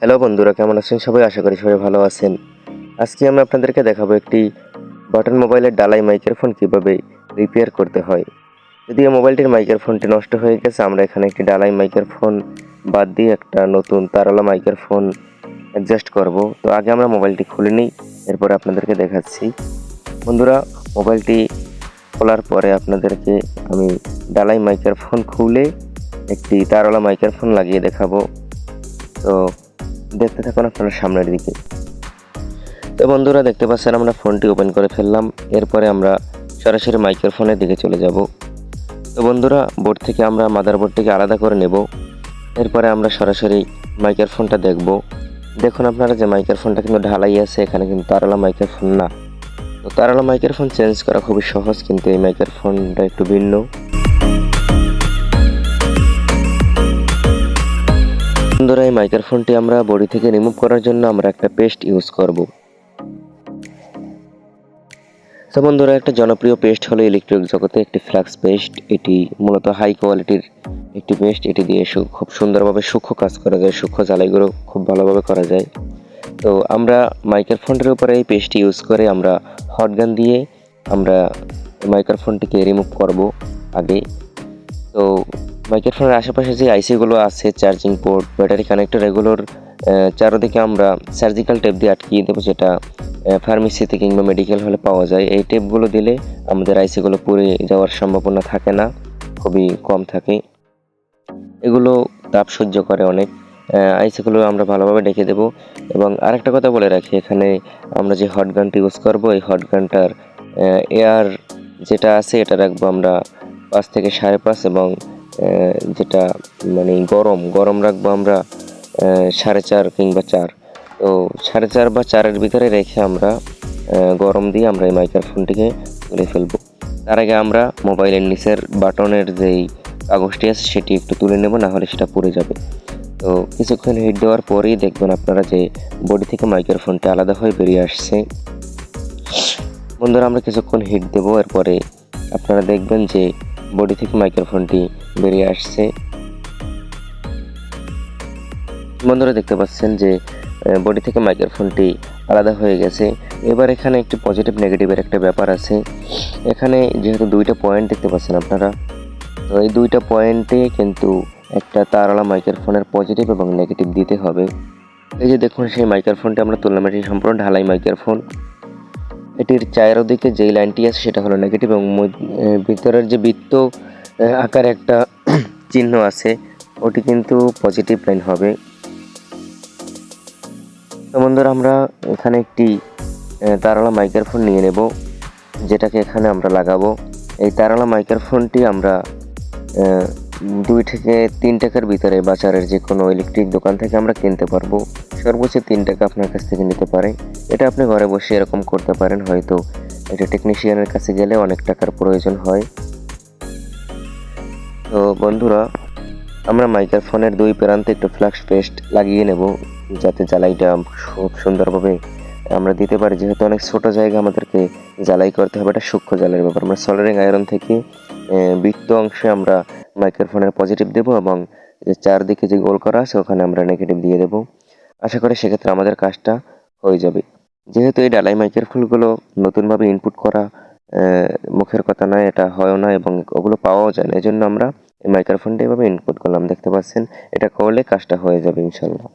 Hello বন্ধুরা, কেমন আছেন সবাই? আশা করি সবাই ভালো আছেন। আজকে আমি আপনাদেরকে দেখাবো একটি বাটন মোবাইলের ডালাই মাইক্রোফোন কিভাবে রিপেয়ার করতে হয়। যদিও মোবাইলটির মাইক্রোফোনটি নষ্ট হয়ে গেছে, আমরা এখানে একটি ডালাই মাইক্রোফোন বাদ দিয়ে একটা নতুন তারওয়ালা মাইক্রোফোন অ্যাডজাস্ট করব। তো আগে আমরা মোবাইলটি খুলে নিই, এরপরে আপনাদেরকে দেখাচ্ছি। বন্ধুরা, মোবাইলটি খোলার পরে আপনাদেরকে আমি ডালাই মাইক্রোফোন খুলে একটি তারওয়ালা মাইক্রোফোন লাগিয়ে দেখাবো। তো দেখতে থাকুন আপনারা সামনের দিকে। তো বন্ধুরা, দেখতে পাচ্ছেন আমরা ফোনটি ওপেন করে ফেললাম। এরপরে আমরা সরাসরি মাইক্রোফোনের দিকে চলে যাব। তো বন্ধুরা, বোর্ড থেকে আমরা মাদারবোর্ডটিকে আলাদা করে নেব। এরপরে আমরা সরাসরি মাইক্রোফোনটা দেখব। দেখুন আপনারা যে মাইক্রোফোনটা কিন্তু ঢালাই আছে, এখানে কিন্তু তারওয়ালা মাইক্রোফোন না। তো তারওয়ালা মাইক্রোফোন চেঞ্জ করা খুবই সহজ, কিন্তু এই মাইক্রোফোনটা একটু ভিন্ন। বন্ধুরা, এই মাইক্রোফোনটি আমরা বডি থেকে রিমুভ করার জন্য আমরা একটা পেস্ট ইউজ করব। তো বন্ধুরা, একটা জনপ্রিয় পেস্ট হলো ইলেকট্রিক জগতে একটি ফ্লাক্স পেস্ট। এটি মূলত হাই কোয়ালিটির একটি পেস্ট। এটি দিয়ে খুব সুন্দরভাবে সূক্ষ্ম কাজ করা যায়, সূক্ষ্ম জ্বালাইগুলো খুব ভালোভাবে করা যায়। তো আমরা মাইক্রোফোনটির উপরে এই পেস্টটি ইউজ করে আমরা হট গান দিয়ে আমরা মাইক্রোফোনটিকে রিমুভ করব আগে। তো মাইক্রোফোনের আশেপাশে যে আইসিগুলো আছে, চার্জিং পোর্ট, ব্যাটারি কানেক্টর, এগুলোর চারদিকে আমরা সার্জিক্যাল টেপ দিয়ে আটকিয়ে দেবো, যেটা ফার্মেসিতে কিংবা মেডিকেল হলে পাওয়া যায়। এই টেপগুলো দিলে আমাদের আইসিগুলো পুড়ে যাওয়ার সম্ভাবনা থাকে না, খুবই কম থাকে। এগুলো তাপ সহ্য করে অনেক। আইসিগুলো আমরা ভালোভাবে ঢেকে দেবো। এবং আরেকটা কথা বলে রাখি, এখানে আমরা যে হট গানটি ইউজ করবো, এই হট গানটার এয়ার যেটা আছে এটা রাখবো আমরা 5 থেকে 5.5, এবং যেটা মানে গরম রাখবো আমরা 4.5 কিংবা 4। তো 4.5 বা 4-এর ভিতরে রেখে আমরা গরম দিয়ে আমরা এই মাইক্রোফোনটিকে তুলে ফেলবো। তার আগে আমরা মোবাইলের নিচের বাটনের যেই কাগজটি আছে সেটি একটু তুলে নেব, না হলে সেটা পুড়ে যাবে। তো কিছুক্ষণ হিট দেওয়ার পরেই দেখবেন আপনারা যে বডি থেকে মাইক্রোফোনটি আলাদা হয়ে বেরিয়ে আসছে। বন্ধুরা, আমরা কিছুক্ষণ হিট দেবো, এরপরে আপনারা দেখবেন যে বডি থেকে মাইক্রোফোনটি বেরিয়ে আসছে। বন্ধুরা, দেখতে পাচ্ছেন যে বডি থেকে মাইক্রোফোনটি আলাদা হয়ে গেছে। এবার এখানে একটি পজিটিভ নেগেটিভের একটা ব্যাপার আছে। এখানে যেহেতু দুইটা পয়েন্ট দেখতে পাচ্ছেন আপনারা, তো এই দুইটা পয়েন্টে কিন্তু একটা তারওয়ালা মাইক্রোফোনের পজিটিভ এবং নেগেটিভ দিতে হবে। এই যে দেখুন, সেই মাইক্রোফোনটি আমরা তুললাম, এটি সম্পূর্ণ ঢালাই মাইক্রোফোন। এটির চারদিকে যেই লাইনটি আছে সেটা হলো নেগেটিভ, এবং ভিতরের যে বৃত্ত আকারে একটা চিহ্ন আছে ওটি কিন্তু পজিটিভ লাইন হবে। তো বন্ধুরা, আমরা এখানে একটি তারওয়ালা মাইক্রোফোন নিয়ে নেব, যেটাকে এখানে আমরা লাগাবো। এই তারওয়ালা মাইক্রোফোনটি আমরা 2 থেকে 3 টাকার ভিতরে বাজারের যে কোনো ইলেকট্রিক দোকান থেকে আমরা কিনতে পারবো। সর্বোচ্চ 3 টাকা আপনার কাছ থেকে নিতে পারে। এটা আপনি ঘরে বসে এরকম করতে পারেন। হয়তো এটা টেকনিশিয়ানের কাছে গেলে অনেক টাকার প্রয়োজন হয়। তো বন্ধুরা, আমরা মাইক্রোফোনের 2 প্রান্তে একটু ফ্লাক্স পেস্ট লাগিয়ে নেব, যাতে জ্বালাইটা খুব সুন্দরভাবে আমরা দিতে পারি। যেহেতু অনেক ছোট জায়গা আমাদেরকে জ্বালাই করতে হবে, এটা সূক্ষ্ম জ্বালাইয়ের ব্যাপার। আমরা সলিডারিং আয়রন থেকে বৃত্ত অংশে আমরা মাইক্রোফোনের পজিটিভ দেবো, এবং যে চারদিকে যে গোল করা আছে ওখানে আমরা নেগেটিভ দিয়ে দেবো। আশা করি সেক্ষেত্রে আমাদের কাজটা হয়ে যাবে। যেহেতু এই ডালাই মাইক্রোফোনগুলো নতুনভাবে ইনপুট করা মুখের কথা নয়, এটা হয়ও না, এবং ওগুলো পাওয়াও যায় না। এই জন্য আমরা এই মাইক্রোফোনটা এভাবে ইনপুট করলাম, দেখতে পাচ্ছেন। এটা করলে কাজটা হয়ে যাবে ইনশাল্লাহ।